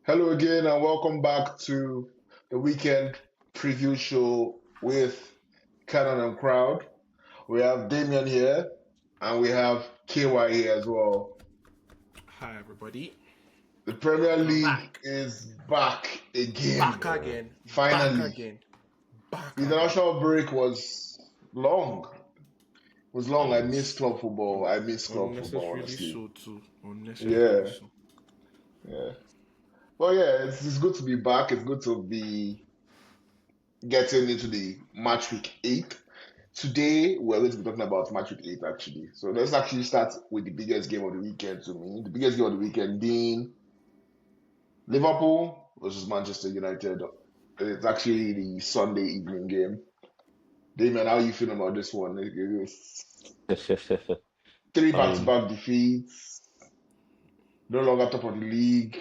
Hello again, and welcome back to the weekend preview show with Cannon&Crowd. We have Damien here, and we have KY here as well. Hi everybody. The Premier We're League back. is back again, Back again. Back finally. again. Back The again. international break was long. It was long. I miss Yes. club football. I miss club football, Unnecessarily honestly. so too. Unnecessarily Yeah, so. yeah. Well, yeah, it's good to be back. It's good to be getting into the match week 8. Today, we're going to be talking about match week 8, actually. So let's actually start with the biggest game of the weekend to me. The biggest game of the weekend being Liverpool versus Manchester United. It's actually the Sunday evening game. Damien, how are you feeling about this one? It's three I mean, back-to-back defeats, no longer top of the league.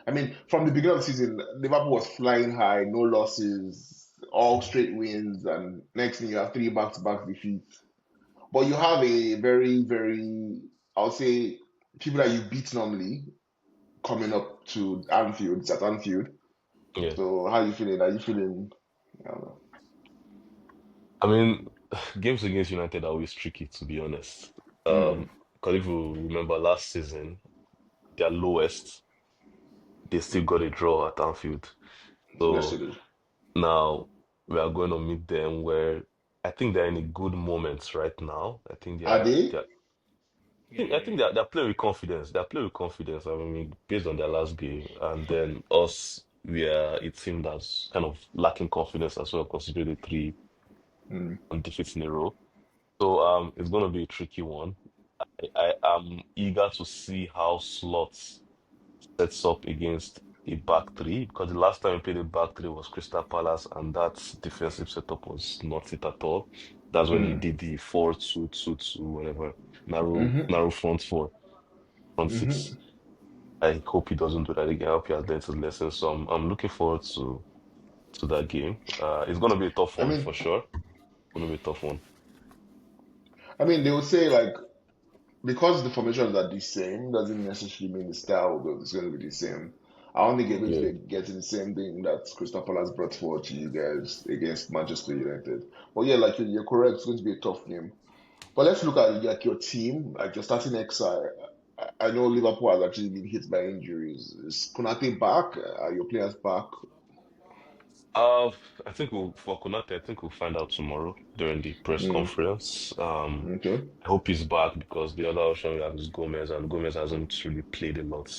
I mean, from the beginning of the season, Liverpool was flying high, no losses, all straight wins, and next thing you have three back-to-back defeats. But you have a very, very, I'll say, people that you beat normally coming up to Anfield, it's at Anfield. yeah. So how are you feeling? Are you feeling, I don't know. I mean, games against United are always tricky, to be honest. Mm, Because if you remember last season, their lowest, they still got a draw at Anfield. yes, So it is. now we are going to meet them where I think they're in a good moment right now. I think Are they? I think they're playing with confidence. They're playing with confidence. I mean, based on their last game, and then us, we are a team that's kind of lacking confidence as well, considering the three Mm, defeats in a row. So it's gonna be a tricky one. I am eager to see how Slots sets up against a back three because the last time we played a back three was Crystal Palace, and that defensive setup was not it at all. That's when he mm, did the 4-2-2-2, whatever, mm-hmm, narrow front four, front mm-hmm. six. I hope he doesn't do that again. I hope he has learned his lesson. So I'm looking forward to that game. It's gonna be a tough I one mean, for sure. Gonna be a tough one. they would say like because the formations are the same doesn't necessarily mean the style is going to be the same. I don't think you're going to Yeah. be getting the same thing that Crystal Palace brought forward to you guys against Manchester United. But yeah, like you're correct, it's going to be a tough game. But let's look at like your team, like your starting XI. I know Liverpool has actually been hit by injuries. Is Konate back? Are your players back? Uh, I think for Konate, I think we'll find out tomorrow during the press Mm, conference. okay. I hope he's back because the other option we have is Gomez, and Gomez hasn't really played a lot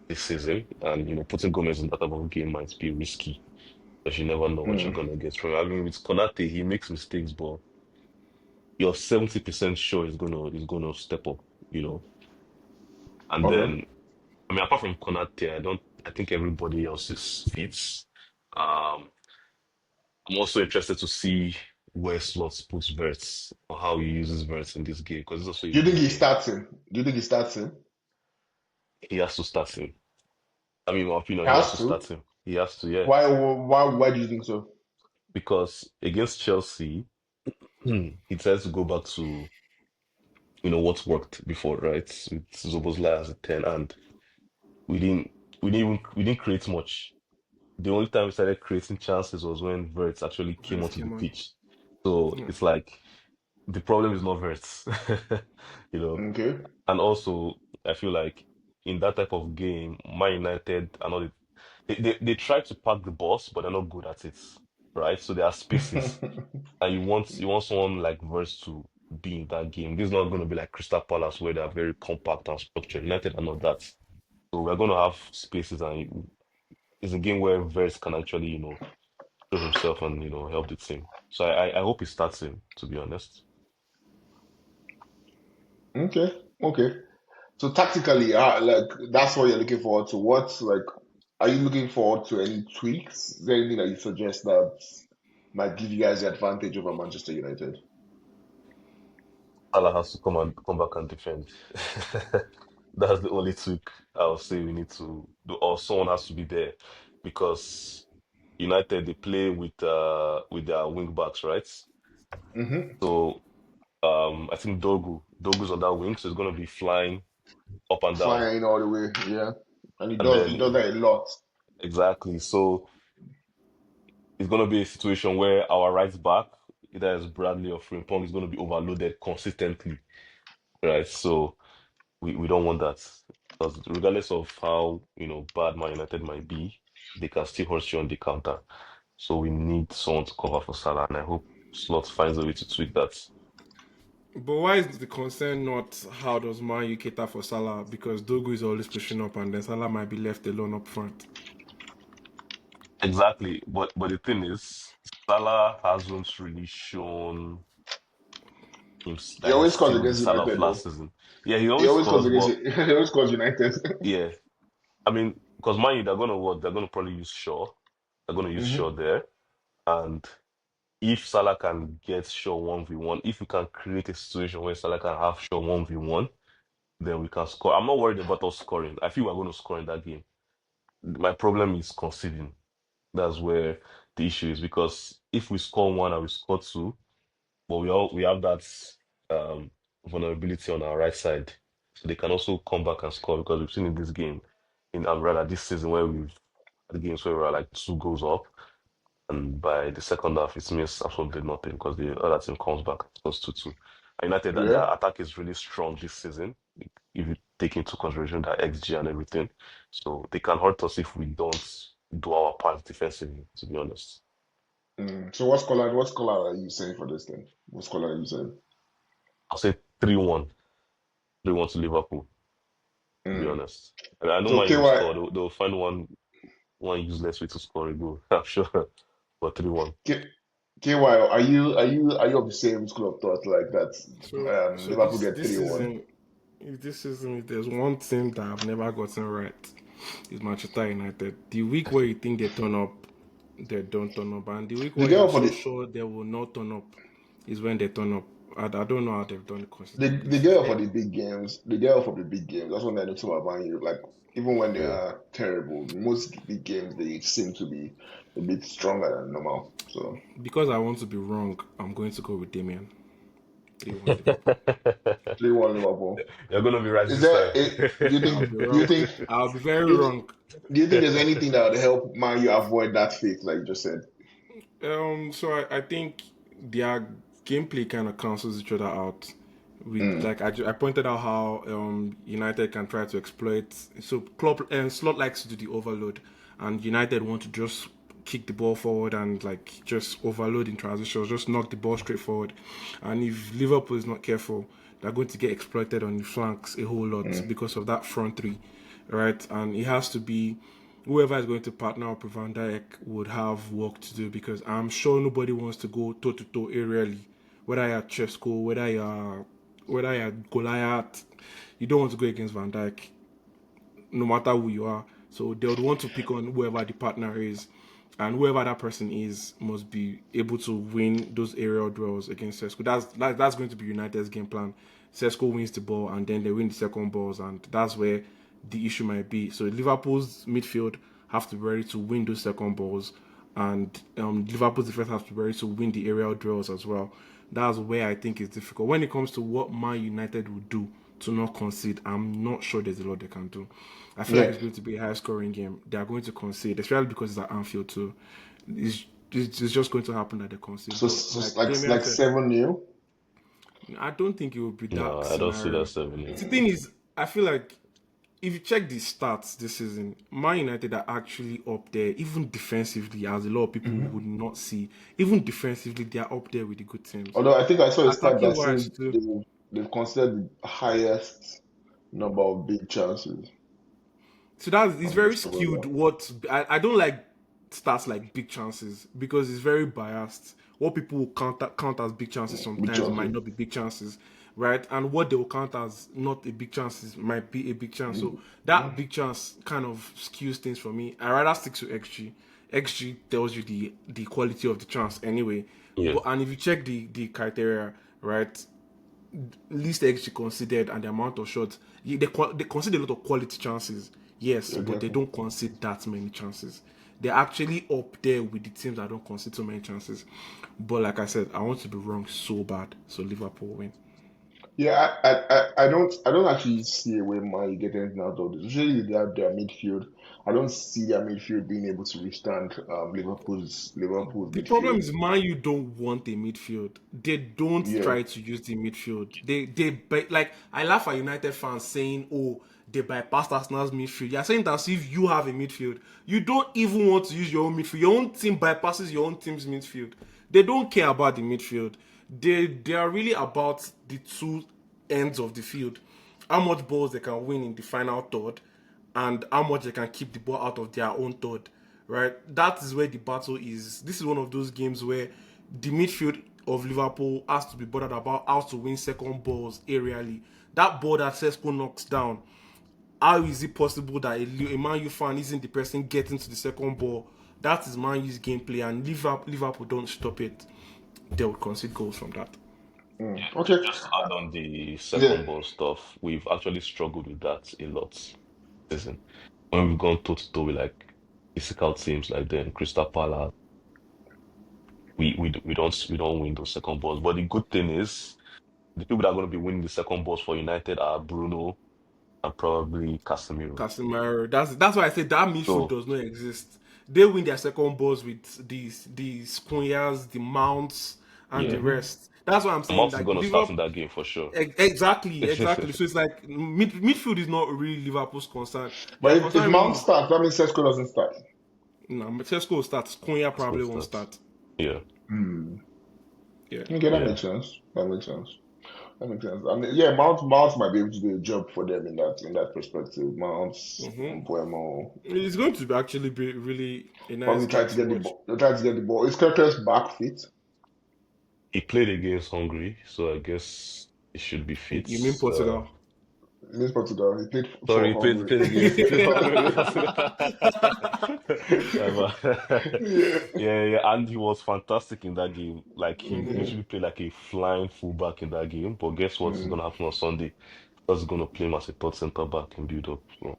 this season. And putting Gomez in that type of game might be risky because you never know what you're Mm, gonna get from him. I mean, with Konate, he makes mistakes, but you're 70% sure he's gonna step up, you know. And okay. then, I mean, apart from Konate, I think everybody else is fit. Um, I'm also interested to see where Slots puts Verts or how he uses Verts in this game because it's also a Do you think big he's game. starting? Do you think he's starting? He has to start him. I mean, in my opinion, he has Has to to. start him. He has to, yeah. Why do you think so? Because against Chelsea, he tries to go back to, what's worked before, right? With Szoboszlai as a 10, and we didn't we didn't create much. The only time we started creating chances was when Verts actually came Verts onto the came on. pitch. So Yeah. it's like the problem is not Verts, you know. Okay. And also, I feel like in that type of game, Man United are not they try to pack the boss, but they're not good at it, right? So there are spaces, and you want someone like Verts to be in that game. This is not going to be like Crystal Palace where they are very compact and structured. United are not that. So we're going to have spaces, and it's a game where Verts can actually, show himself and help the team. So I hope he starts him, to be honest. Okay. Okay. So tactically, like that's what you're looking forward to. What like are you looking forward to any tweaks? Is there anything that you suggest that might give you guys the advantage over Manchester United? Salah has to come back and defend. That's the only tweak I'll say we need to do, or someone has to be there because United they play with their wing backs, right? Mm-hmm. So I think Dogu's on that wing, so it's gonna be flying up and down. Flying all the way. Yeah. And And he does that a lot. exactly. So it's gonna be a situation where our right back, either as Bradley or Frimpong, is gonna be overloaded consistently, right? So we don't want that because regardless of how bad Man United might be, they can still hurt you on the counter. So we need someone to cover for Salah, and I hope Slot finds a way to tweak that. But why is the concern not how does Man U cater for Salah? Because Dogu is always pushing up, and then Salah might be left alone up front. Exactly, but the thing is, Salah hasn't really shown him He that he's always scores still the against Salah of United last though. season. Yeah, he He always always scores scores, against but he always scores United. yeah, I mean, because mind you, they're gonna what? They're gonna probably use Shaw. They're gonna use Shaw hmm there, and if Salah can get Shaw 1v1, if we can create a situation where Salah can have Shaw 1v1, then we can score. I'm not worried about us scoring. I feel we're going to score in that game. My problem is conceding. That's where the issue is because if we score one and we score two, but we have that um, vulnerability on our right side, so they can also come back and score because we've seen in this game, in rather this season where we've had games where we're like 2 goals up, and by the second half it means absolutely nothing because the other team comes back and scores 2-2. United, Yeah. their attack is really strong this season if you take into consideration their XG and everything. So they can hurt us if we don't do our part defensively, to be honest. So what color are you saying for this thing? What color are you saying? I'll say 3-1. 3-1 to Liverpool, to be Mm. honest. And I know So Man U will KY score. They'll find one useless way to score a goal, I'm sure. But 3-1. KY, are you of the same school of thought like that? So Liverpool this get this 3-1. season, if there's one team that I've never gotten right, is Manchester United. The week where you think they turn up, they don't turn up, and the week They where get you're up for so the sure they will not turn up is when they turn up. I don't know how they've done it they, consistently they this get season. up for the big games. They get up for the big games. That's when I know about Man U. Like even when they Yeah. are terrible, most big games they seem to be a bit stronger than normal. So Because I want to be wrong, I'm going to go with Damien. 3-1 Liverpool. 3-1 Liverpool. You're gonna be right Is this there time. a, do you I'll think be do you wrong. think I'll be very do you, wrong. do you think there's anything that would help Man U avoid that fate, like you just said? So I think their gameplay kind of cancels each other out. With Mm, like I pointed out how United can try to exploit. So Klopp and Slot likes to do the overload, and United want to just kick the ball forward and like just overload in transitions, just knock the ball straight forward. And if Liverpool is not careful, they're going to get exploited on the flanks a whole lot mm, because of that front three, right? And it has to be whoever is going to partner up with Van Dijk would have work to do because I'm sure nobody wants to go toe to toe aerially. Whether you're Chesco, whether you're Goliath, you don't want to go against Van Dijk, no matter who you are. So they would want to pick on whoever the partner is, and whoever that person is must be able to win those aerial duels against Sesko. That's going to be United's game plan. Sesko wins the ball, and then they win the second balls, and that's where the issue might be. So Liverpool's midfield have to be ready to win those second balls, and Liverpool's defense have to be ready to win the aerial duels as well. That's where I think it's difficult. When it comes to what Man United will do to not concede, I'm not sure there's a lot they can do. I feel like yeah. it's going to be a high scoring game. They are going to concede, especially because it's at Anfield too. It's just going to happen that they concede. So, But so like Damien like said, 7-0. I don't think it will be No, that I don't see that scenario. 7. The thing is, I feel like if you check the stats this season, Man United are actually up there, even defensively, as a lot of people Mm-hmm. would not see. Even defensively, they are up there with the good teams. Although I think I saw a stat Attacking that wise, says too. they've considered the highest number of big chances So that's it's very against skewed. Liverpool. I don't like stats like big chances because it's very biased. What people will count as big chances Big sometimes might chances. not be big chances, right? And what they will count as not a big chances might be a big chance. So that big chance kind of skews things for me. I rather stick to XG. XG tells you the quality of the chance anyway. Yeah. But and if you check the criteria, right? Least XG considered and the amount of shots, they consider a lot of quality chances, yes, but they Exactly. don't concede that many chances. They're actually up there with the teams that don't concede so many chances. But like I said, I want to be wrong so bad, so Liverpool win. Yeah, I don't actually see a way Man U get anything out of this. Usually their midfield. I don't see their midfield being able to withstand Liverpool's The problem midfield. is Man U don't want a midfield. They don't Yeah, try to use the midfield. Like I laugh at United fans saying, "Oh, they bypassed Arsenal's midfield." You're saying that as if you have a midfield. You don't even want to use your own midfield. Your own team bypasses your own team's midfield. They don't care about the midfield. They are really about the two ends of the field. How much balls they can win in the final third and how much they can keep the ball out of their own third, right? That is where the battle is. This is one of those games where the midfield of Liverpool has to be bothered about how to win second balls aerially. That ball that Sesko knocks down, how is it possible that a Man U fan isn't the person getting to the second ball? That is Man U's gameplay, and Liverpool don't stop it. They will concede goals from that. okay. Just to add on the Yeah, second ball stuff, we've actually struggled with that a lot this season. When we've gone toe to toe with like physical teams like them, Crystal Palace, we don't win those second balls. But the good thing is the people that are going to be winning the second balls for United are Bruno and probably Casemiro. Casemiro. That's why I said that midfield So does not exist. They win their second balls with these Cunhas, the Mounts, and the yeah, rest. That's what I'm saying. Mount is Like going to start in Liverpool, that game for sure. exactly. So it's like midfield is not really Liverpool's concern. but Their if concern Mount really is starts, that means Sesko doesn't start. no. Matesco will start. Cunha Let's go probably won't start. start. Yeah, Hmm. Yeah. Okay, that yeah. makes sense. That makes sense. That makes sense. I mean, yeah, Mount might be able to do a job for them in that perspective. Mount, hmm Mbuemo, It's going to actually be really a nice probably try game to to get the watch. ball. They'll try to get the ball. Is Kirkers back fit? He played against Hungary, so I guess he should be fit. You mean Portugal? Against Portugal. He played Sorry, for he Hungary. played against he played Hungary. Yeah, Yeah. yeah, yeah, and he was fantastic in that game. Like he hmm Yeah. literally played like a flying fullback in that game. But guess what is Mm. gonna happen on Sunday? That's gonna play him as a third centre back in build up. So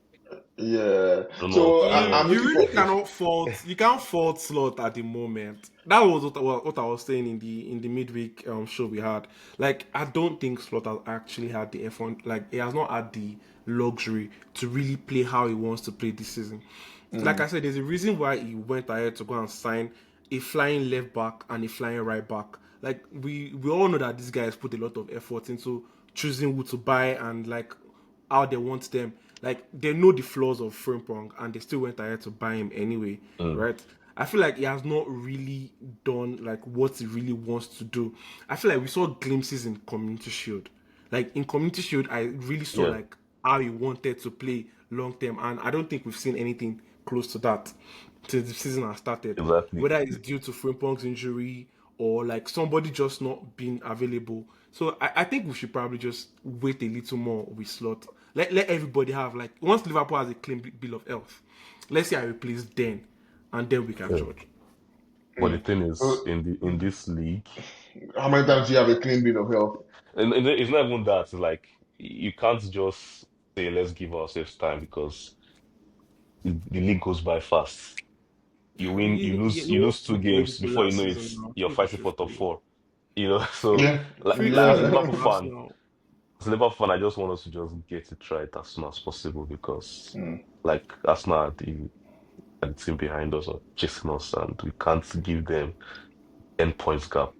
Yeah. I don't know So what to I'm You looking really for cannot fault. You can't fault Slot at the moment. That was what I was saying in the midweek show we had. Like I don't think Slot has actually had the effort. Like he has not had the luxury to really play how he wants to play this season. Like I mm, said, there's a reason why he went ahead to go and sign a flying left back and a flying right back. Like we all know that these guys put a lot of effort into choosing who to buy and like how they want them. Like they know the flaws of Frimpong and they still went ahead to buy him anyway, mm, right? I feel like he has not really done like what he really wants to do. I feel like we saw glimpses in Community Shield. Like in Community Shield, I really saw yeah, like how he wanted to play long term, and I don't think we've seen anything close to that since the season has started. exactly. Whether it's due to Frimpong's injury or like somebody just not being available. So I think we should probably just wait a little more with Slot. Let everybody have like once Liverpool has a clean bill of health, let's see how he plays then, and then we can Yeah. judge. But the mm. thing Uh, is, in this league, how many times do you have a clean bill of health? and it's not even that. It's like you can't just say let's give ourselves time because the league goes by fast. You lose two People games people before you last know season it's now. you're People fighting should for top free. four. So Yeah. Free as a Yeah. season Liverpool for fan, Arsenal. I just want us to just get it right as soon as possible because Mm. like Arsenal are the team behind us are chasing us and we can't give them 10 points gap.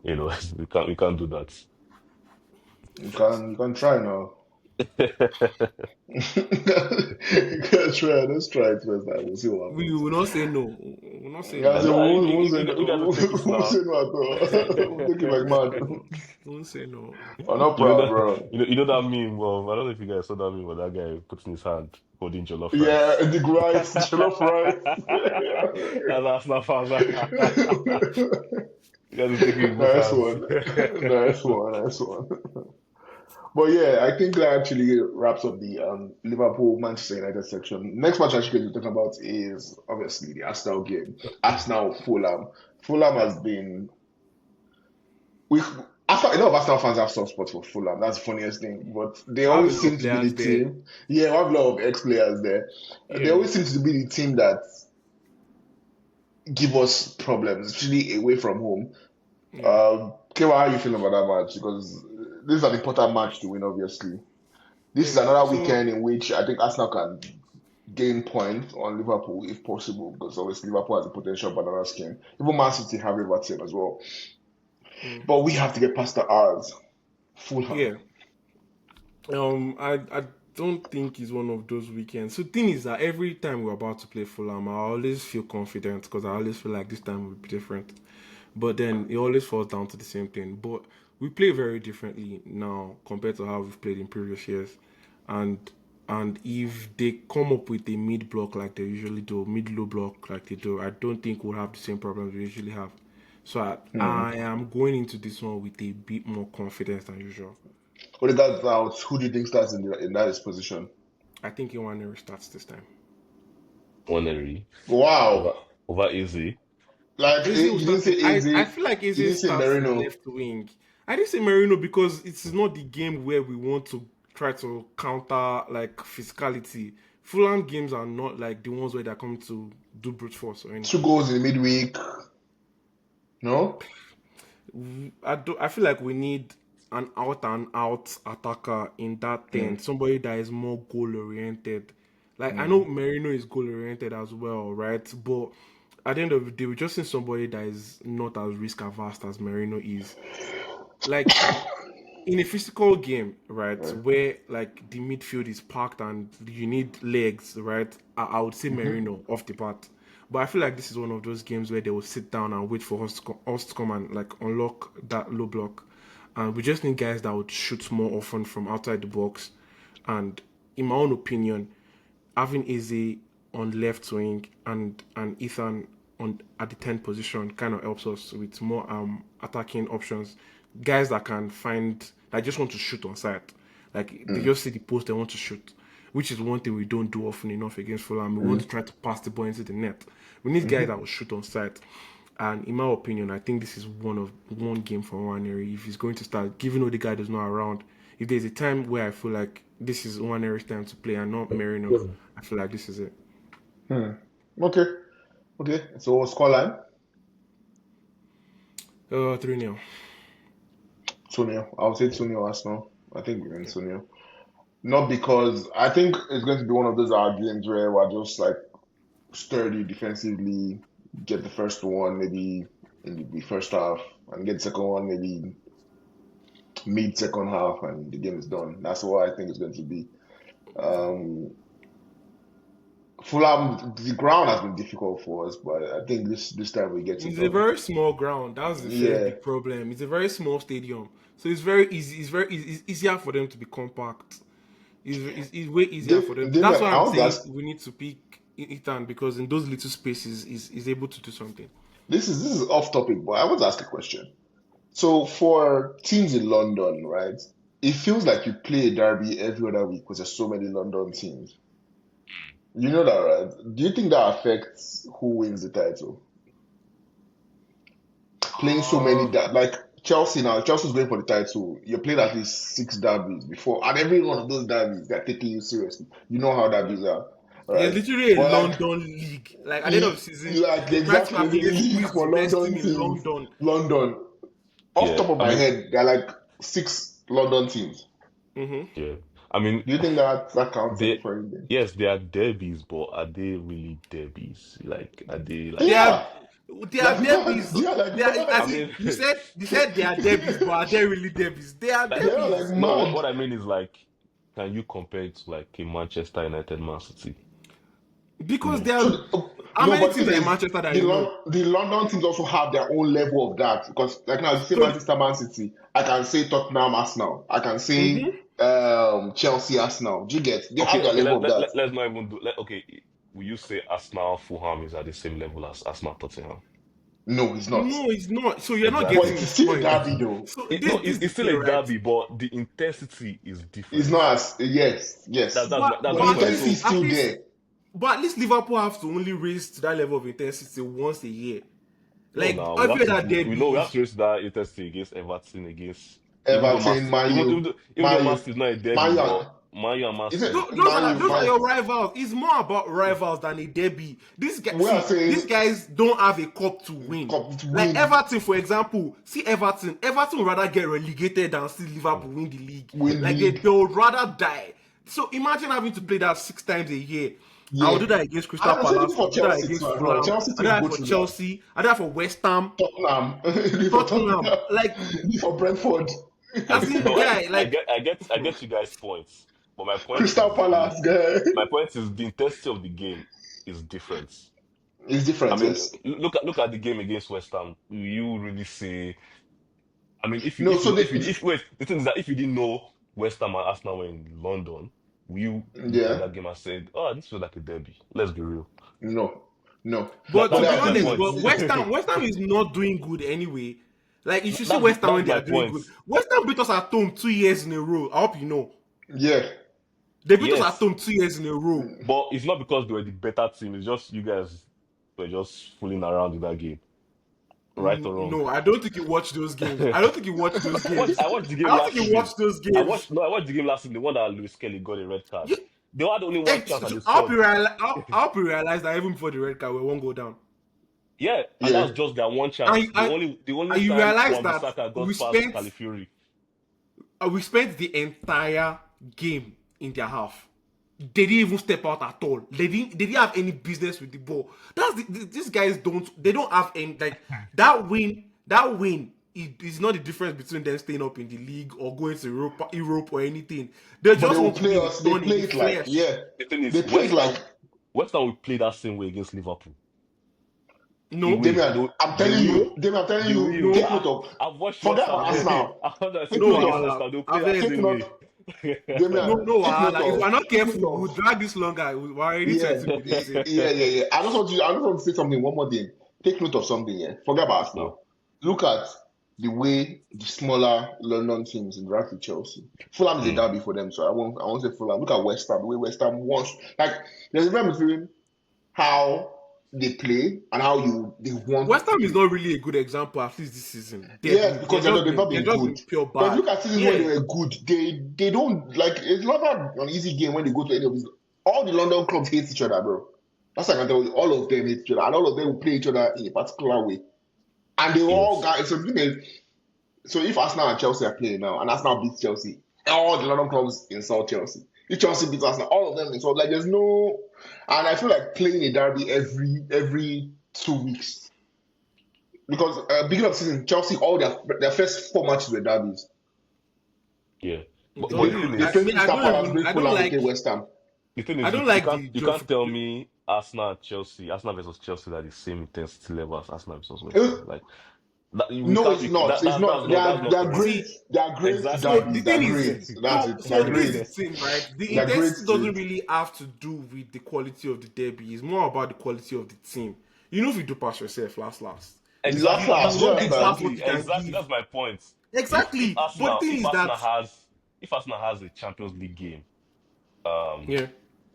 We can't do that. You can try now. You can try. Let's try it first. We'll see what We happens. will not say no. We will not say Yeah, I no. so know we won't say you guys will no. take it We won't say now. no at all. We'll take it like mad. We won't say no. I'm not You know proud, that bro. you know that meme. Well, I don't know if you guys saw that meme where that guy puts in his hand holding jollof Yeah, rice. the rice, jollof rice. That's Arsenal fans. You guys will take it in both Nice hands. one. Nice one. Nice one. But yeah, I think that actually wraps up the Liverpool Manchester United section. Next match actually we're talking about is obviously the Arsenal game. Arsenal Fulham. Fulham has been we a lot of Arsenal fans have soft spots for Fulham. That's the funniest thing. But they I have a always lot of seem to be players the there. team. Yeah, we have a lot of ex-players there. They Yeah. always seem to be the team that give us problems, especially away from home. Yeah. Okay, how are you feeling about that match? Because this is an important match to win, obviously. This is Yeah. another So weekend in which I think Arsenal can gain points on Liverpool if possible, because obviously Liverpool has a potential banana skin. Even Man City have Everton as well. mm, But we have to get past the odds. Fulham. yeah. I don't think it's one of those weekends. So the thing is that every time we're about to play Fulham, I always feel confident because I always feel like this time will be different. But then it always falls down to the same thing. But we play very differently now compared to how we've played in previous years. And and if they come up with a mid block like they usually do, mid low block like they do, I don't think we'll have the same problems we usually have. So Hmm. I am going into this one with a bit more confidence than usual. Odegaard's out. Who do you think starts in that position? I think Iwanere starts this time. Honorary over Wow. over easy. Like, Eze will you didn't start. say I Eze. feel like You Eze didn't say starts Merino. left wing. I didn't say Marino because it is not the game where we want to try to counter like physicality. Fulham games are not like the ones where they're coming to do brute force or Two anything. goals in midweek. No? I feel like we need an out and out attacker in that Hmm. thing. Somebody that is more goal oriented. Like I Hmm. know Merino is goal oriented as well, right? But at the end of the day, we just need somebody that is not as risk averse as Merino is. Like in a physical game, right, Right. where like the midfield is packed and you need legs, right? I would say Mm-hmm. Merino off the bat. But I feel like this is one of those games where they will sit down and wait for us to come and like unlock that low block. And we just need guys that would shoot more often from outside the box. And in my own opinion, having Eze on left wing and Ethan on at the 10th position kind of helps us with more attacking options. Guys that can find that just want to shoot on sight. Like they Mm. just see the post they want to shoot. Which is one thing we don't do often enough against Fulham. We want to Mm. try to pass the ball into the net. We need guys Mm-hmm. that will shoot on sight. And in my opinion, I think this is one game for Nwaneri. If he's going to start, given all the guy is not around, if there's a time where I feel like this is Nwaneri's time to play and not Merino, I feel like this is it. Hmm. Okay. Okay. So scoreline? 3-0. 2-0. I would say 2-0 Arsenal. I think we win 2-0. Not because I think it's going to be one of those games where we're just like sturdy defensively, get the first one maybe in the first half, and get the second one maybe mid second half, and the game is done. That's what I think it's going to be. Um, Fulham, the ground has been difficult for us, but I think this time we get it It's a done. very small ground. That's the first Yeah, big problem. It's a very small stadium, so it's very easy. It's easier for them to be compact. It's way easier for them. That's why I I'm want to saying ask. we need to pick Ethan because in those little spaces, is able to do something. This is off topic, but I want to ask a question. So for teams in London, right? It feels like you play a derby every other week because there's so many London teams. You know that, right? Do you think that affects who wins the title? Playing so many Uh, that like Chelsea now, Chelsea's going for the title. You played at least six derbies before, and every one of those derbies they're taking you seriously. You know how derbies are, There's right? literally a But like, London league. Like at the end of the season, like they try to exactly, there's a calculate who league is the for best London team in teams. London. London. Off Yeah, top of I my mean, head, there are like six London teams. Hmm. yeah, I mean, Do you think that counts any they for anything? yes, they are derbies, but are they really derbies? Like, are they They They like? are are they are like mad. derbys. They are like They are I as mad. in, mean, you said they are derbys, but are they really derbys? They are like They are like derbys no. What, mad. what I mean is like, can you compare it to like a Manchester United, Man City? because they No. So are. How no, many but the teams thing are in is, Manchester that you know? The London teams also have their own level of that because, like now, you say So, Manchester, Man City. I can say Tottenham, Arsenal. I can say mhm. Chelsea, Arsenal. Do you get? They have Okay, their okay. level of that. Let's not even do. Okay, will you say Arsenal, Fulham is at the same level as Arsenal, Tottenham? No, it's not. No, it's not. So you're not But Exactly. getting it's the still a point. derby, though. So No, this is the it's still thing, a right? derby, but the intensity is It's different. not as yes, yes. That's But my the But point. intensity So is still there. at least Liverpool have to only raise to that level of intensity once a year. no, Like now every other we know we derby have is to raise that intensity against Everton, against even though Everton, Man U, Even though Man Man City U, is not a derby, Man U, but. Man U and Man Is it City. Man U, Those are Man? your rivals. It's more about rivals than a derby. We are These saying guys don't have a cup to win. cup to Like win, Everton, for example. See Everton. Everton would rather get relegated than see Liverpool win the league. win Like league. they would rather die. So imagine having to play that 6 times a year. I will Yeah. do that against And Crystal I'm saying Palace. for I'll do that Chelsea against too as well. Fulham. Chelsea I do team that go for through that. Chelsea. I do that for West Ham, Tottenham, for Tottenham. Tottenham, Like, for Brentford, as in, No, guy, I like, get you guys' points, but Crystal Palace, guy. my point is the intensity of the game is different. It's I different, mean, yes. look at the game against West Ham. You really say, I mean, No, so they, if wait, the thing is that if you didn't know West Ham and Arsenal were in London, will you look at yeah, that game and said, "Oh, this feels like a derby"? Let's be real. no, no. but But to be That's my honest, point. but West Ham is not doing good anyway. Like you should see West Ham That's when they my are doing point. good. West Ham beat us at home 2 years in a row. I hope you know. Yeah, They beat us at Yes, home 2 years in a row. but it's not because they were the better team. It's just you guys were just fooling around with that game, right or wrong. No, I don't think you watch those games. I don't think you watch those games. I watched the I game don't last think you season. watch those games. I watched the game last season, the one that Lewis Kelly got a red card. You, They had only one chance and they I hope scored. I hope you realize that even before the red card, we won't go down. Yeah, and yeah. that's just their one chance. And, The only and you time realize that Wan-Bissaka got past Califury. we spent the entire game in their half. They didn't even step out at all. They didn't have any business with the ball. These guys they don't have any like that win is not the difference between them staying up in the league or going to Europe or anything. They But just they will want to play be us. They done in play the it like flesh. yeah. The thing is, They play it like West Ham will play that same way against Liverpool. No, Damian. I'm telling you, Damian. I'm telling you. Take note of. I've watched Forget West Ham. about Arsenal. Take No, note Wahala. West Ham. They'll play Abeg. that Take same note, way. Damian. no, Take note like, if of. we're not Take careful, note we'll of. drag this longer. We're already Yeah, 20 minutes in. yeah. I just want to say something. One more thing. Take note of something. Yeah. Forget about Arsenal. Look at the way the smaller London teams interact with Chelsea. Fulham is a derby for them, so I won't say Fulham. Look at West Ham. The way West Ham wants, like, there's a difference between how they play and how they want West to Ham is play. not really a good example, at least this season. Yes, because they've not been good. Pure But if bad. you look at seasons when they were good, they don't like it's not an easy game when they go to any of these. All the London clubs hate each other, bro. That's like I can tell you, all of them hate each other, and all of them will play each other in a particular way. And they all got so if Arsenal and Chelsea are playing now, and Arsenal beats Chelsea, all the London clubs insult Chelsea. If Chelsea beats Arsenal, all of them insult. Like there's no, and I feel like playing a derby every 2 weeks because beginning of season Chelsea all their first 4 matches were derbies. Yeah, but They the thing play is, Crystal Palace, break I don't Fulham, they like. play West Ham. the thing I is, don't like you can't tell me Arsenal versus Chelsea are the same intensity level as Arsenal versus West Ham. Like that, No, it's not. It's not. They are correct. great. They are great Exactly. So the derbies. They thing are is, great. That's it. They so are this is great. the thing, right? The They're great. intensity doesn't really have to do with the quality of the derby. It's more about the quality of the team. You know, if you do pass yourself, last. Exactly. Last, yeah, That's what you can Exactly. give. That's my point. Exactly. But the thing is that If Arsenal has a Champions League game, yeah.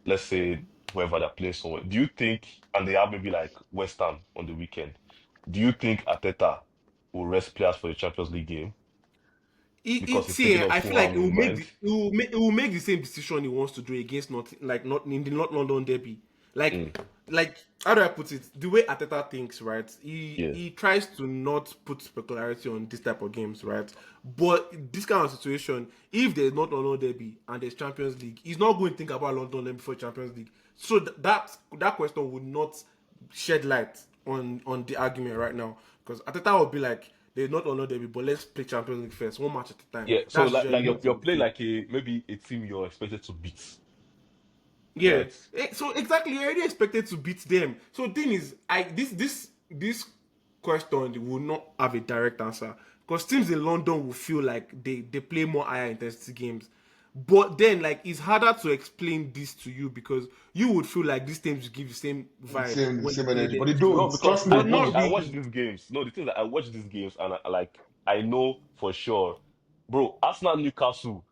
let's say whoever that plays somewhere, do you think, and they have maybe like West Ham on the weekend, do you think Arteta will rest players for the Champions League game because he's thinking of I feel like Fulham in mind? it will make the same decision he wants to do against not in the not London derby. Like how do I put it? The way Arteta thinks, right? He tries to not put specularity on this type of games, right? But this kind of situation, if there's not London derby and there's Champions League, he's not going to think about London derby before Champions League. So that question would not shed light on the argument right now, because Arteta would be like, they're not London derby, but let's play Champions League first, one match at a time. Yeah, so That's like usually you're playing like maybe a team you're expected to beat. yeah. Right. So exactly, I already expected to beat them. So the thing is, this question will not have a direct answer, because teams in London will feel like they play more higher intensity games. But then, like, it's harder to explain this to you because you would feel like these teams give the same vibe, Same energy, but they No, don't. because Trust me, I watch these games. No, the thing is that I watch these games and I know for sure, bro. Arsenal Newcastle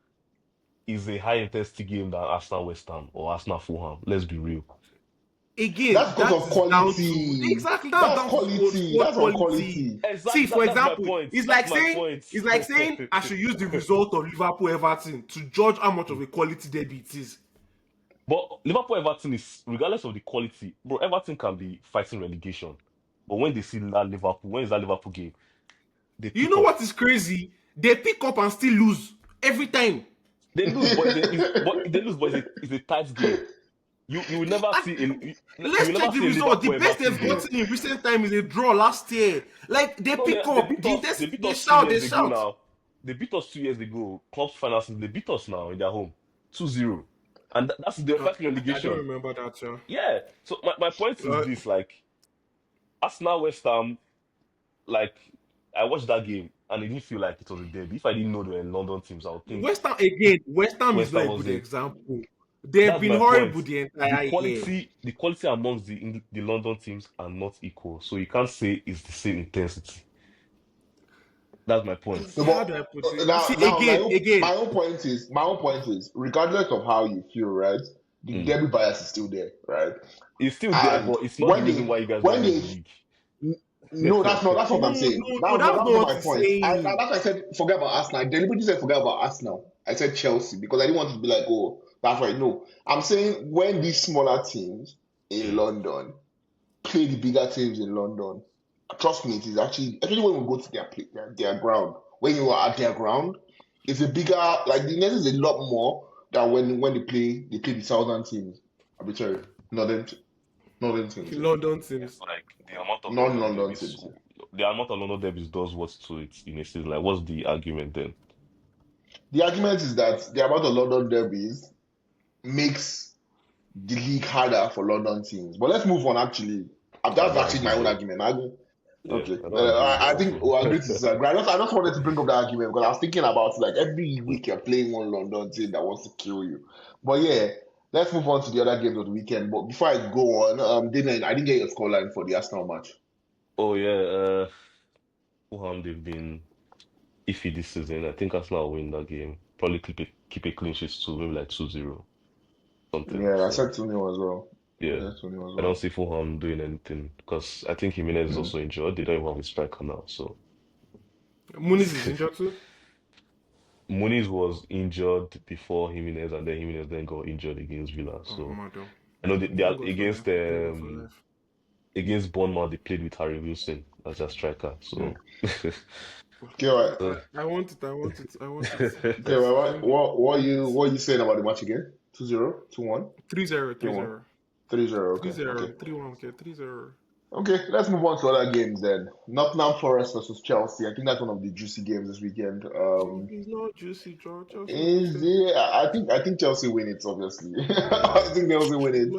is a high intensity game than Arsenal West Ham or Arsenal Fulham. Let's be real. again, That's because that of is down to quality. exactly that's That's down to quality. squad That's on quality. quality. See, Exactly. for That's my example, point. it's That's like my saying point. I should use the result of Liverpool Everton to judge how much of a quality derby it is. But Liverpool Everton is, regardless of the quality, bro, Everton can be fighting relegation. But when they see that Liverpool, when is that Liverpool game? They You pick know up. what is crazy? They pick up and still lose every time. They lose, but they lose, but it's a tight game. You will never see you Let's will never check the see a result. The Liverpool best Everton they've game. gotten in recent time is a draw last year. Like they No, pick they up beat the us. They intensity, beat they us two shout, they years ago shout. now. They beat us 2 years ago. Club's final season. They beat us now in their home, 2-0, and that's the fighting I don't relegation. remember that, yeah. Yeah. So my point is Uh, this: like Arsenal, West Ham, like I watched that game and it didn't feel like it was a derby. If I didn't know they were in London teams, I would think West Ham again. West Ham is West not Ham a was good it. example. They've That's been my horrible point. the entire year. The quality amongst the London teams are not equal. So you can't say it's the same intensity. That's my point. No, How do I put but it? You see, now again, my own point is, regardless of how you feel, right? The Mm. derby bias is still there, right? It's still there, And but it's not the reason why you guys don't when win the they league. no, that's no, what I'm saying. no, that's That's not not what my he's point. That's saying. why I said forget about Arsenal. I deliberately said forget about Arsenal. I said Chelsea because I didn't want to be like, oh, that's right. No, I'm saying when these smaller teams in Mm. London play the bigger teams in London, trust me, it is actually, especially when we go to their ground. When you are at their ground, it's a bigger, like the net is a lot more than when they play the southern teams. Arbitrary, northern northern teams, yeah. London Yeah, teams. so like the amount of London Non-London derbies, teams. Yeah. the amount of London derbies does what to it in a season. Like, what's the argument then? The argument is that the amount of London derbies makes the league harder for London teams. But let's move on. Actually, I that's don't actually my agree own though. argument. Yeah, Okay, I don't agree with that I think also. we'll agree to disagree. I just wanted to bring up that argument because I was thinking about like every week you're playing one London team that wants to kill you. But yeah, let's move on to the other games of the weekend. But before I go on, I didn't get your scoreline for the Arsenal match. Oh yeah, Fulham they've been iffy this season. I think Arsenal will win that game. Probably keep a clean sheet too, maybe like 2-0 something. Yeah, I So said 2-0 as well. I yeah, said 2-0 as I don't well. see Fulham doing anything because I think Jimenez is Mm. also injured. They don't even have a striker now. So Muniz is injured too. Muniz was injured before Jimenez, and then Jimenez then got injured against Villa. Oh, So Mado. I know they are Thank God for life. Thank God for life. against Bournemouth. They played with Harry Wilson as their striker. Mm. So. Okay, all right. So I want it. I want it. I want it. Okay, Please bring it. Bring it. what are you saying about the match again? 2-0, 2-1, 3-0, 3-1, 3-0. 3-0. Okay, 3-0, okay. 3-1, okay, 3-0. Okay, let's move on to other games then. Nottingham Forest versus Chelsea. I think that's one of the juicy games this weekend. It's not juicy, George. Chelsea will beat Is them. it? I think Chelsea win it, obviously. I think Chelsea win it.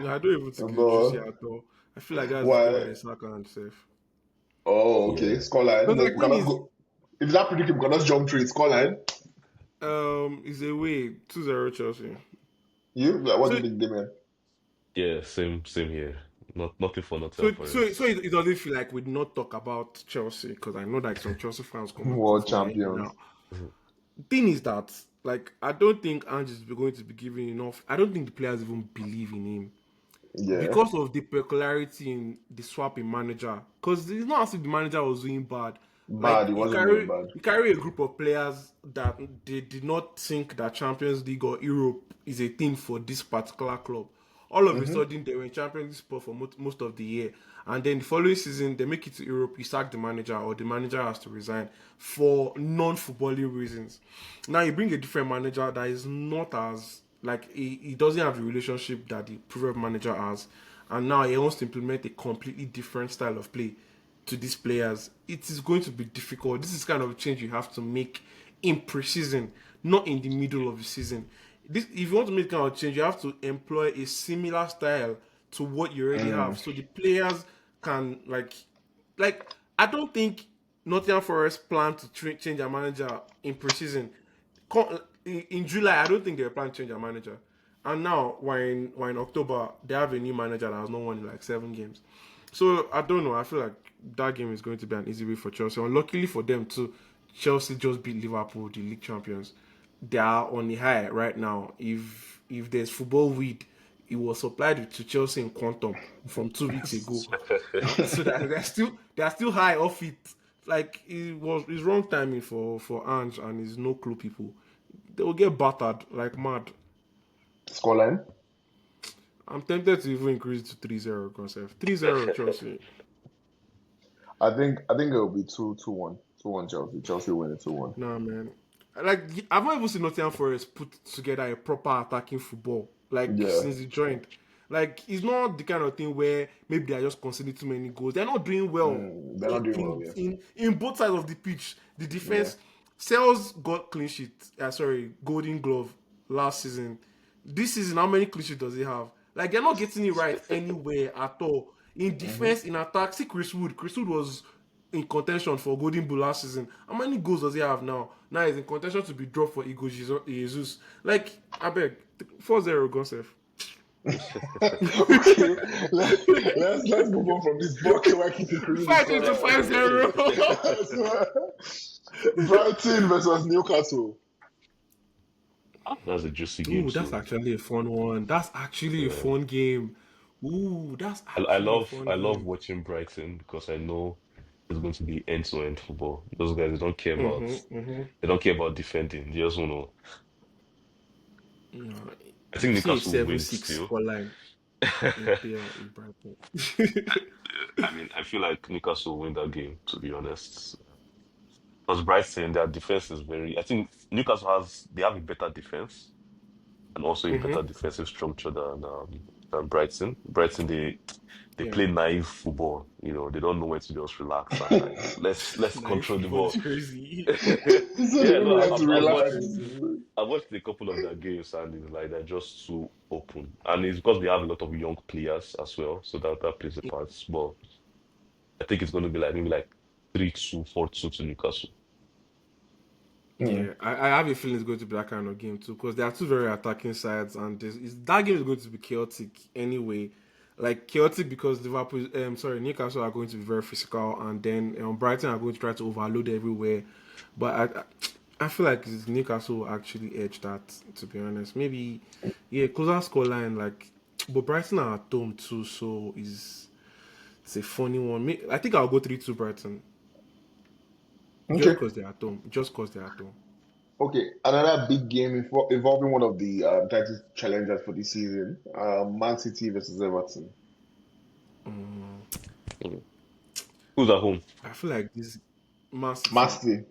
I don't even think it's juicy But at all. I feel like that's the game where why? they sack and safe. Oh, okay. yeah, Scoreline. Because No, the we thing cannot is, go. If it's that predictable, we cannot jump through it. Scoreline. is a way 2-0 Chelsea. You? What do So you think, Damien? yeah, same here. Nothing for so Nottingham so so Forest. it doesn't feel like we not talk about Chelsea because I know that some Chelsea fans come and World cut my head champions. now. Thing is that like I don't think Ange is going to be given enough. I don't think the players even believe in him Yeah. because of the peculiarity in the swapping manager. Because it's not as if the manager was doing bad. Like Bad. It wasn't doing bad. you carry a group of players that they did not think that Champions League or Europe is a thing for this particular club. All of a Mm-hmm. sudden, they were in Champions League spot for most of the year, and then the following season they make it to Europe. You sack the manager, or the manager has to resign for non-footballing reasons. Now you bring a different manager that is not as like he doesn't have the relationship that the previous manager has, and now he wants to implement a completely different style of play to these players. It is going to be difficult. This is kind of a change you have to make in pre-season, not in the middle of the season. This, if you want to make kind of change, you have to employ a similar style to what you already have, so the players can like. I don't think Nottingham Forest plan to change their manager in pre-season. In July, I don't think they were planning to change their manager. And now, we're in October, they have a new manager that has not won in like 7 games. So I don't know. I feel like that game is going to be an easy way for Chelsea. And luckily for them too, Chelsea just beat Liverpool, the league champions. They are on the high right now. If there's football weed, it was supplied to Chelsea in quantum from 2 weeks ago. So that they are still high off it. Like it's wrong timing for Ange and his no clue people. They will get battered like mad. Scoreline. I'm tempted to even increase it to 3-0 concept. 3-0 Chelsea. I think it will be 2-1. 2-1 Chelsea. Chelsea winning 2-1. Nah, man. Like I've not even seen Nottingham Forest put together a proper attacking football like Yeah. since he joined. Like it's not the kind of thing where maybe they are just conceding too many goals. They're not doing well They're not doing well, in yeah. in both sides of the pitch. The Yeah. defense, Sales got clean sheet. Sorry, Golden Glove last season. This season, how many clean sheets does he have? Like they're not getting it right anywhere at all. In defense, in attack, see Chris Wood. Chris Wood was in contention for Golden Boot last season. How many goals does he have now? Now he's in contention to be dropped for Igo Jesus. Like, I beg, 4-0 Gonsef. Okay. Let's move on from this bucket where I keep increasing the 5-5-0. score. Brighton versus Newcastle. That's a juicy game Ooh, that's too. actually a fun one. That's actually a Yeah. fun game. Ooh, that's I actually a love fun I love game. watching Brighton because I know it's going to be end-to-end football. Those guys they don't care about defending. They just want to. No, I if think you see a Newcastle will win 7-6 still. scoreline, yeah, it's Brighton. I mean, I feel like Newcastle will win that game, to be honest. Because Brighton, their defense is very. I think they have a better defense and also a better defensive structure than Brighton. Brighton, they Yeah. play naive football. They don't know when to just relax and like let's Naive control the football ball. is crazy. He said they Yeah, don't no, know I've, when to I've I've Football is watched relax. crazy. I've watched a couple of their games and it's like they're just too open. And it's because they have a lot of young players as well, so that plays a part. But I think it's going to be like maybe like 3-2, 4-2 to Newcastle. Hmm. Yeah, I have a feeling it's going to be that kind of game too, because there are two very attacking sides, and that game is going to be chaotic anyway. Like chaotic because Newcastle are going to be very physical, and then Brighton are going to try to overload everywhere. But I feel like Newcastle will actually edge that. To be honest, maybe yeah, closer scoreline. Like, but Brighton are at home too, so it's a funny one. I think I'll go 3-2 Brighton. Just Okay. because they're at home. Just because they're at home. Okay. Another big game involving one of the title challengers for this season. Man City versus Everton. Mhm. Who's at home? I feel like this Man Man City. City.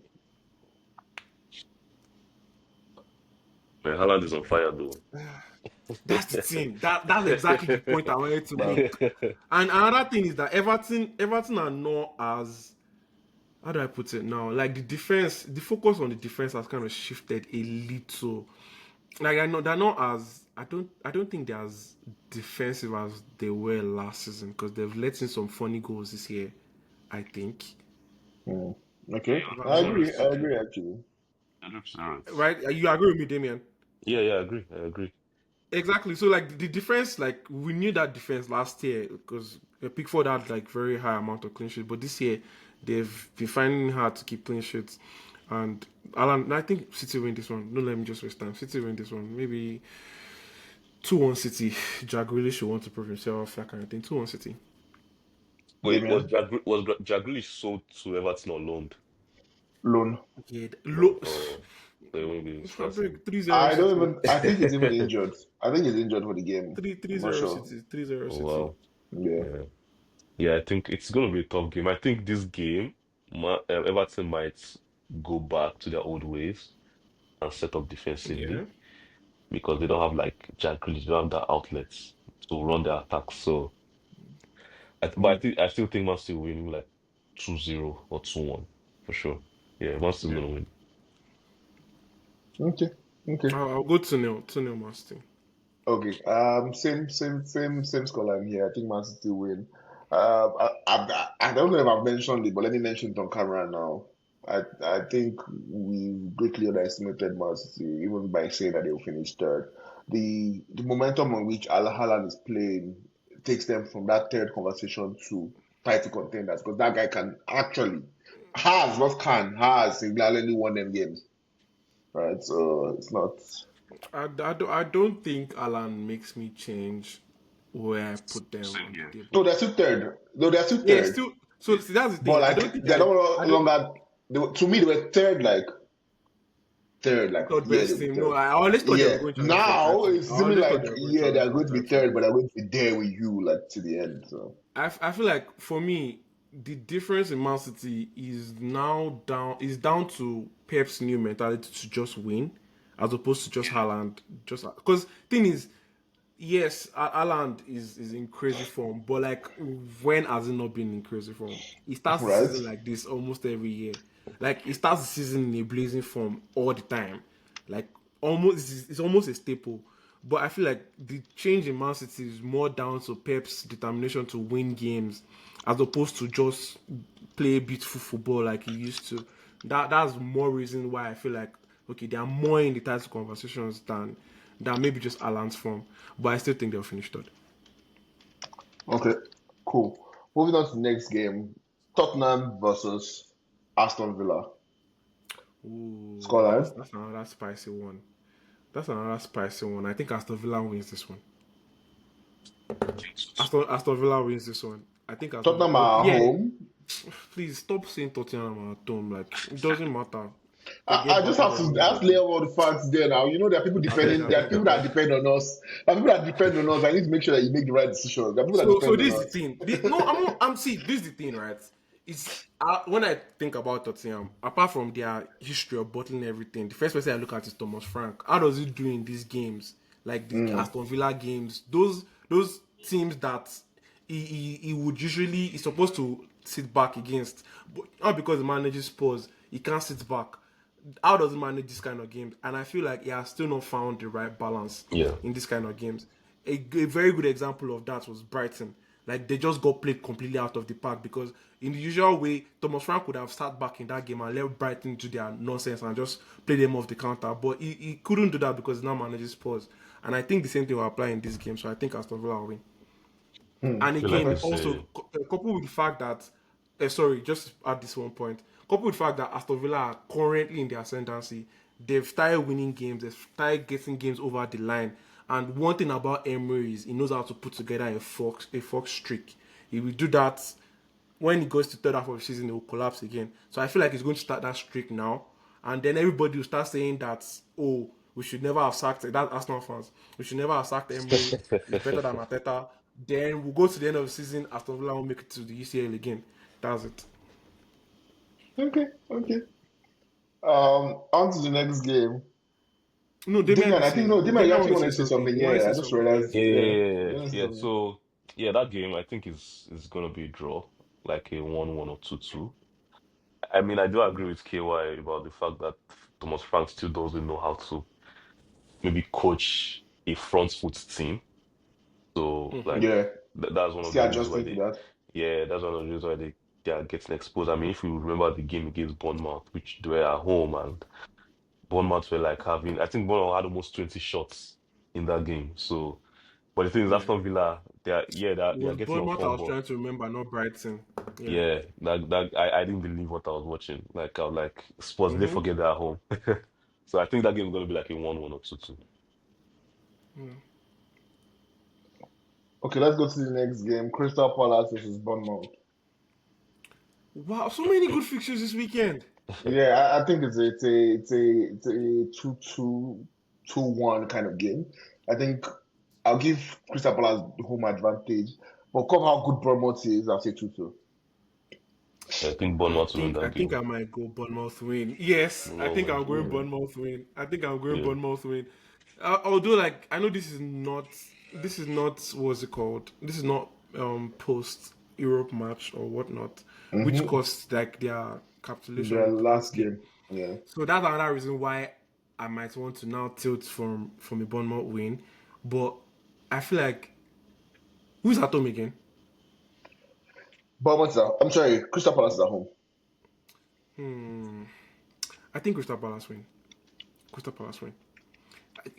Man, Haaland is on fire though. That's the thing. That's exactly the point I wanted to Man. make. And another thing is that Everton are not as, how do I put it now? Like the defense, the focus on the defense has kind of shifted a little. Like I know they're not as I don't think they're as defensive as they were last season because they've let in some funny goals this year. I think. Hmm. Okay. If I'm I not 100% agree. I mistaken. agree actually. 100%. Right? You agree with me, Damien? Yeah, I agree. Exactly. So like the defense, like we knew that defense last year because Pickford had like very high amount of clean sheets, but this year they've been finding it hard to keep clean sheets. And Alan, I think City win this one. No, let me just waste time. City win this one. Maybe 2-1 City. Jack really should want to prove himself. That kind of thing. 2-1 City. Wait, was Damien. Jack Grealish sold to Everton on loan? Loan. Yeah, Loan. low. Oh, so it won't be starting. 3-0 I don't City. even. I think he's even injured. I think he's injured for the game. I'm not 3-0 sure. City. 3-0 Oh City. wow. Yeah. Yeah. Yeah, I think it's going to be a tough game. I think this game, Everton might go back to their old ways and set up Yeah. defensively because they don't have like Jack Grealish, they don't have the outlets to run their attacks. So, but Hmm. I still think Man City will win like 2-0 or 2-1 for sure. Yeah, Man City's Yeah. gonna win. Okay. Okay. I'll go 2-0. 2-0 Man City. Okay. Same scoreline here. I think Man City win. I don't know if I've mentioned it, but let me mention it on camera now. I think we greatly underestimated Man City, even by saying that they'll finish third. The momentum on which Al Haaland is playing takes them from that third conversation to title contenders because that guy can actually has not can has singularly won them games, right? So it's not. I don't think Alan makes me change where I put them Same on the here. No, table. they're still third. No, they're still Yeah, third. still. So see, that's the But thing. like they're no I don't longer. To me, they were third. Like third. Like third yeah, they best were team. No, third. I always thought they Yeah. were going to challenge for the Now title. it's I seeming always thought like they were going to yeah, challenge they're for going the to be title. third, but they're going to be there with you like to the end. So I feel like for me, the difference in Man City is now down to Pep's new mentality to just win, as opposed to just Haaland. Just because thing is, yes, Haaland is in crazy form, but like when has he not been in crazy form? He starts the right. season like this almost every year. Like he starts the season in a blazing form all the time. Like almost it's almost a staple. But I feel like the change in Man City is more down to Pep's determination to win games as opposed to just play beautiful football like he used to. That's more reason why I feel like okay, they are more in the title conversations than maybe just Alan's form. But I still think they'll finish third. Okay. Cool. Moving on to the next game. Tottenham versus Aston Villa. Ooh, Scoreline. that's another spicy one. That's another spicy one. I think Aston Villa wins this one. Aston Villa wins this one. I think Aston Villa. Tottenham are Yeah, home. please stop saying Tottenham at home. Like it doesn't matter. They I get just battered have on to ask Wednesday. layer all the facts there now. You know, there are people defending, there are I people beg. that depend on us. There are people that depend on us. I need to make sure that you make the right decision. There are people that So depend this on is the us. thing. No, I'm see. This is the thing, right? It's when I think about Tottenham, apart from their history of bottling everything, the first person I look at is Thomas Frank. How does he do in these games, like the Mm. Aston Villa games? Those teams that he would usually he's supposed to sit back against, but not because he manages Spurs, he can't sit back. How does he manage this kind of games? And I feel like he has still not found the right balance Yeah. in this kind of games. A very good example of that was Brighton. Like they just got played completely out of the park because in the usual way, Thomas Frank would have sat back in that game and let Brighton do their nonsense and just play them off the counter. But he couldn't do that because he now manages Spurs. And I think the same thing will apply in this game. So I think Aston Villa will win. Hmm. And I feel like again, you Okay. also say, coupled with the fact that, sorry, just at this one point, coupled with the fact that Aston Villa are currently in the ascendancy, they've started winning games, they've started getting games over the line. And one thing about Emery is he knows how to put together a fox streak. He will do that when he goes to third half of the season, he will collapse again. So I feel like he's going to start that streak now, and then everybody will start saying that oh, we should never have sacked that Arsenal fans. We should never have sacked Emery. He's better than Mateta. Then we'll go to the end of the season. Aston Villa will make it to the UCL again. That's it. Okay. Okay. On to the next game. No, Damien Damian, did I think say. no, Damian, you Damien want actually to want say to say something. something. You want to Yeah, say I just something? realized. Yes. yeah, Yeah, yeah, you yeah, want to say yeah. something. So yeah, that game I think is gonna be a draw, like a 1-1 or 2-2. I mean, I do agree with KY about the fact that Thomas Frank still doesn't know how to maybe coach a front foot team. So Mm-hmm. like Yeah, that's one of the still reasons why adjusting to they, that. yeah, that's one of the reasons why they are getting exposed. I mean, if you remember the game against Bournemouth, which they were at home and Bournemouth were like having, I think Bournemouth had almost 20 shots in that game. So, but the thing is, Yeah. Aston Villa, they are, yeah, It they are was getting on Bournemouth I form, was but trying to remember, not Brighton. Yeah. yeah, I didn't believe what I was watching. Like I was like, Spurs, they Mm-hmm. forget they're at home. So I think that game is gonna be like a 1-1 or 2-2. Yeah. Okay, let's go to the next game. Crystal Palace versus Bournemouth. Wow, so many good fixtures this weekend. Yeah, I think it's a 2-2, 2-1 kind of game. I think I'll give Crystal Palace the home advantage, but come how good Bournemouth is, I'll say 2-2. I think I Bournemouth will win think I that think game. I might go Bournemouth win. Yes, I No think man. I'm going Mm. Bournemouth win. I think I'm going Yeah. Bournemouth win. Although, like, I know this is not what's it called? This is not post Europe match or whatnot, which Mm-hmm. cost like their capitulation The in the last last game. game. Yeah. So that's another reason why I might want to now tilt from a Bournemouth win. But I feel like who's at home again? Bournemouth is I'm sorry, Crystal Palace is at home. Hmm. I think Crystal Palace win. Crystal Palace win.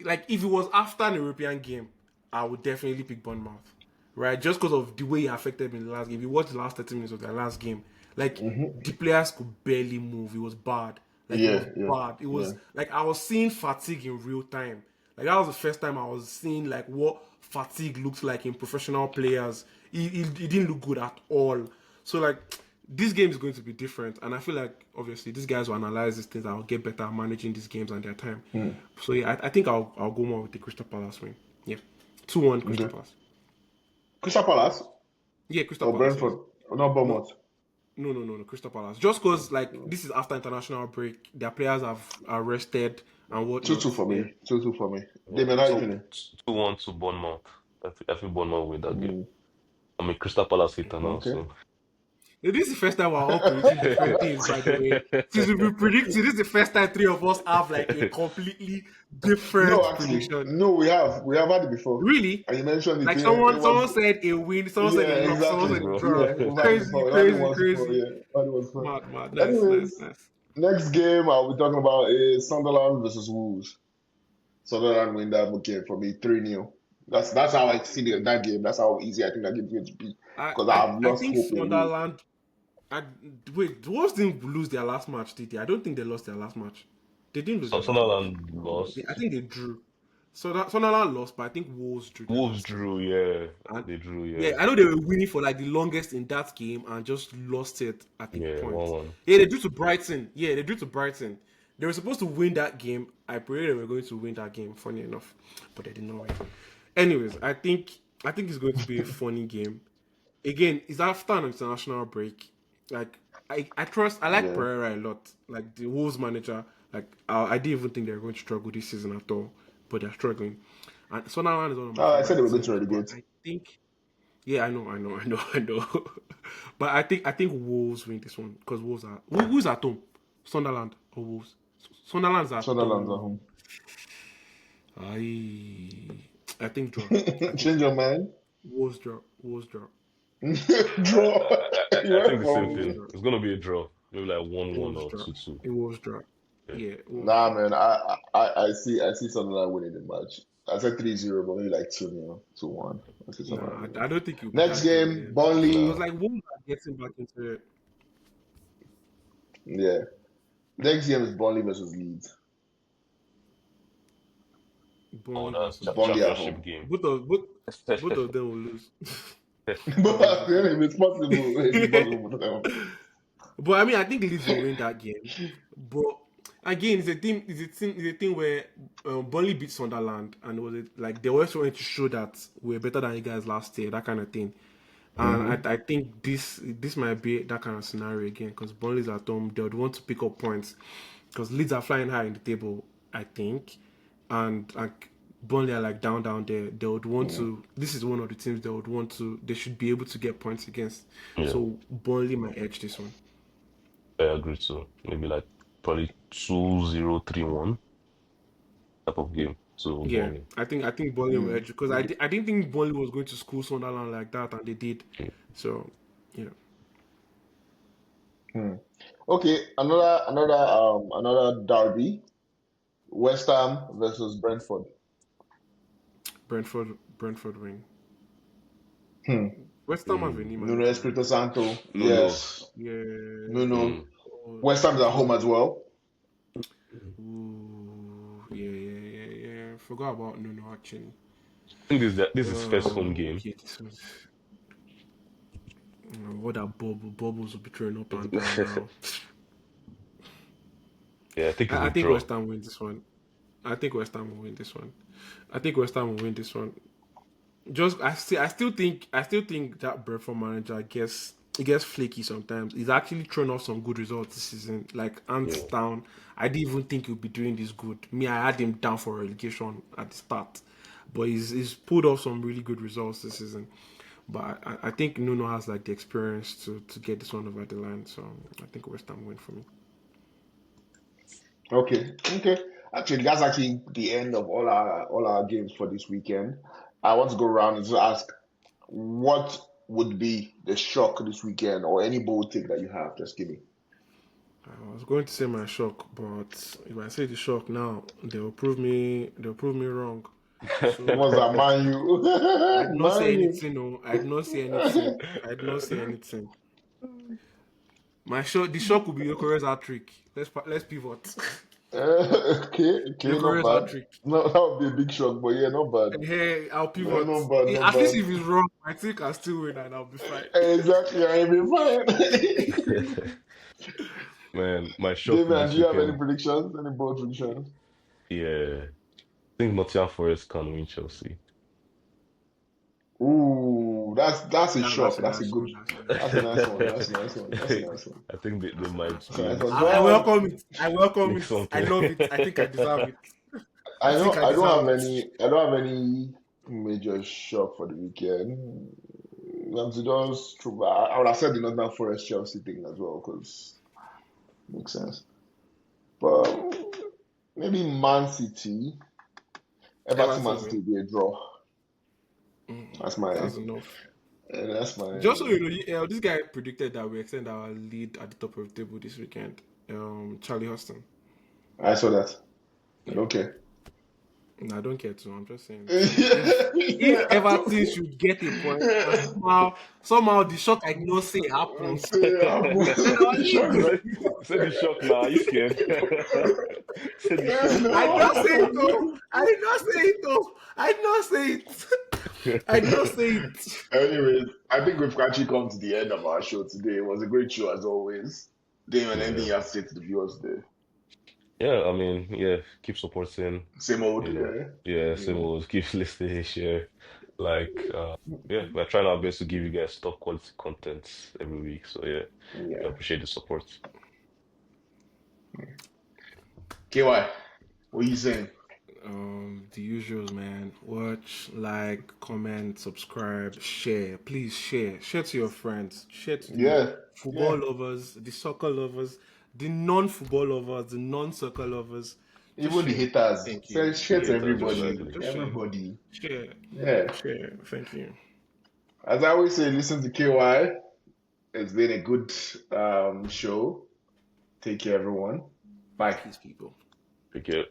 Like if it was after an European game, I would definitely pick Bournemouth, right? Just because of the way it affected me in the last game. If you watch the last 30 minutes of their last game, like Mm-hmm. the players could barely move. It was bad. Like it Yeah, was yeah, bad. It yeah. was like I was seeing fatigue in real time. Like that was the first time I was seeing like what fatigue looks like in professional players. It didn't look good at all. So like this game is going to be different, and I feel like obviously these guys will analyze these things and will get better at managing these games and their time. So yeah, I think I'll go more with the Crystal Palace win. Yeah, 2-1 Crystal Okay. Palace. Crystal Palace Yeah, Crystal or Palace. Yes. Brentford? Or not No, Bournemouth. no, Crystal Palace. Just because like this is after international break, their players are rested and 2-2 whatnot. for Yeah. me. 2-2 for me. Yeah. Damien, how you So feeling? 2-1 to Bournemouth. I think Bournemouth win that game. Mm, I'm a Crystal Palace hater now, okay. so This is the first time we're all predicting different things, by the way. Since we've been predicting, this is the first time three of us have like a completely No, different actually, prediction. no, we have had it before. Really? And you mentioned it. Like Yeah, it someone was. said a win, someone said a Yeah, loss, someone crazy, said exactly. a bro. draw. Yeah, we've had it Crazy, before. We've had it crazy, once before. crazy. Yeah, we've had it once before. Mad. Nice, nice, Anyways, nice. next game I'll be talking about is Sunderland versus Wolves. Sunderland win that game for me 3-0. That's how I see that game. That's how easy I think that game is going to be. I, Because I, I've I lost think hope in Wolves. Sunderland. I, wait, Wolves didn't lose their last match, did they? I don't think they lost their last match. They didn't lose So their last match. Sunderland I lost. think they drew. So Sunderland lost, but I think Wolves drew their Wolves last game. drew, yeah. And They drew, yeah, yeah. I know they were winning for like the longest in that game and just lost it, I think, Yeah, points. 1-1. Yeah, they drew to Brighton. Yeah, they drew to Brighton. They were supposed to win that game. I prayed they were going to win that game, funny enough. But they did not win. Anyways, I think it's going to be a funny game. Again, it's after an international break. Like I like Yeah. Pereira a lot. Like the Wolves manager. Like I didn't even think they were going to struggle this season at all. But they're struggling. And Sunderland is one of my I said they favorite were going to teams. But relegate. I think yeah, I know. But I think Wolves win this one because Wolves are who's at home? Sunderland or Wolves? Sunderland's at Sunderland's at home. home. I think draw. Change your mind. Wolves draw. Wolves draw. Draw. You I think went the same for me. thing. It's gonna be a draw. Maybe like 1-1 Wolves or draw. 2-2. It Wolves draw. Yeah. Yeah, Wolves Nah, draw. man. I see Sunderland winning the match. I said 3-0, but maybe like 2-0, 2-1. I see Sunderland Nah, winning. I don't think it'll be Next that game game, again. Burnley. Because like Wolves are getting back into it. Yeah. Next game is Burnley versus Leeds. Oh, Burnley that's versus Leeds. Burnley at championship home. game. Both of them will lose. But if it's possible, it's possible for them. But I mean, I think Leeds will win that game. But again, it's a thing where Burnley beat Sunderland, and it was like they were also wanting to show that we're better than you guys last year, that kind of thing. And I think this might be that kind of scenario again because Burnley's at home. They would want to pick up points because Leeds are flying high in the table, I think, and like Burnley are like down there. They would want to. This is one of the teams they would want to. They should be able to get points against. Yeah, So Burnley might edge this one. I agree too. Maybe like probably 2-0, 3-1 type of game. So Yeah, Burnley. I think Burnley will edge because I didn't think Burnley was going to school Sunderland like that, and they did. So yeah, Okay, another derby. West Ham versus Brentford. Brentford win. Hmm. West Ham have a new Nuno manager, Espirito Santo. No. Yes. yeah. Nuno. Mm. West Ham's at home as well. Ooh, yeah. Forgot about Nuno actually. I think this is first home game. Okay, this was. What that bubbles will be throwing up and down now. Yeah, I think it's I a think draw. West Ham wins this one. I think West Ham will win this one. I think West Ham will win this one. I still think that Brentford manager gets flaky sometimes. He's actually thrown off some good results this season. Like hands down, I didn't even think he'd be doing this good. Me, I had him down for relegation at the start, but he's pulled off some really good results this season. But I think Nuno has like the experience to get this one over the line. So I think West Ham win for me. Okay. Actually, that's actually the end of all our games for this weekend. I want to go around and just ask what would be the shock this weekend or any bold take that you have. Just give me. I was going to say my shock, but if I say the shock now, they'll prove me wrong. What was that, So Man I U? did not say Man U. anything. No, I did not say anything. The shock will be Yokore's hat trick. Let's pivot. Okay, not Gabriel's bad. hat trick. No, that would be a big shock, but yeah, not bad. And hey, I'll No, pivot. not bad, not At least bad. if it's wrong, I think I'll still win and I'll be fine. Exactly, I be fine. Man, my shock for Damian, this do you have any weekend, predictions? Any bold predictions? yeah, I think Nottingham Forest can win Chelsea. Ooh, that's a That's shock. a That's a nice good. one. That's a That's nice a one. nice one. That's a nice one. That's a nice one. I think they That's a might nice That's a one. nice be one. able Go I to on. welcome it. I welcome make it. I something. love it. I think I deserve it. I I think don't. I I don't deserve have it. any. I don't have any major shock for the weekend. I'm to just. I would have said the Northern Forest Chelsea thing as well because makes sense. But maybe Man City, Everton, Man Everton City win. will be a draw. That's my. That's enough. That's Just so my. you know, this guy predicted that we extend our lead at the top of the table this weekend. Charlie Huston. I saw that. I Yeah. don't care. No, I don't care to. I'm just saying. So if I don't Everton should get a point and care. somehow the shock I know say happens, then our lead Sure, will. like, Say the shock now. Are you scared? Say the shock. I did not say it though. no. I did not say it though. I did not say it. I did not say it. Anyways, I think we've actually come to the end of our show today. It was a great show as always. Damon, anything Yeah. you have to say to the viewers today? Yeah, I mean, yeah, keep supporting, Same old, you know. yeah. Yeah, same Yeah. old, keep listening, share. Like, yeah, we're trying our best to give you guys top quality content every week. So yeah, we Yeah. appreciate the support. KY, what are you saying? The usuals, man. Watch, like, comment, subscribe, share. Please share. Share to your friends. Share to the Yeah. football Yeah. lovers, the soccer lovers, the non-football lovers, the non-soccer lovers. Just Even the share. haters. Thank Say you. share The to Yeah, haters, just share. everybody. exactly. Just share. Everybody. Share. Yeah. Share. Thank you. As I always say, listen to KY. It's been a good show. Take care, everyone. Bye. Peace, people. Take care.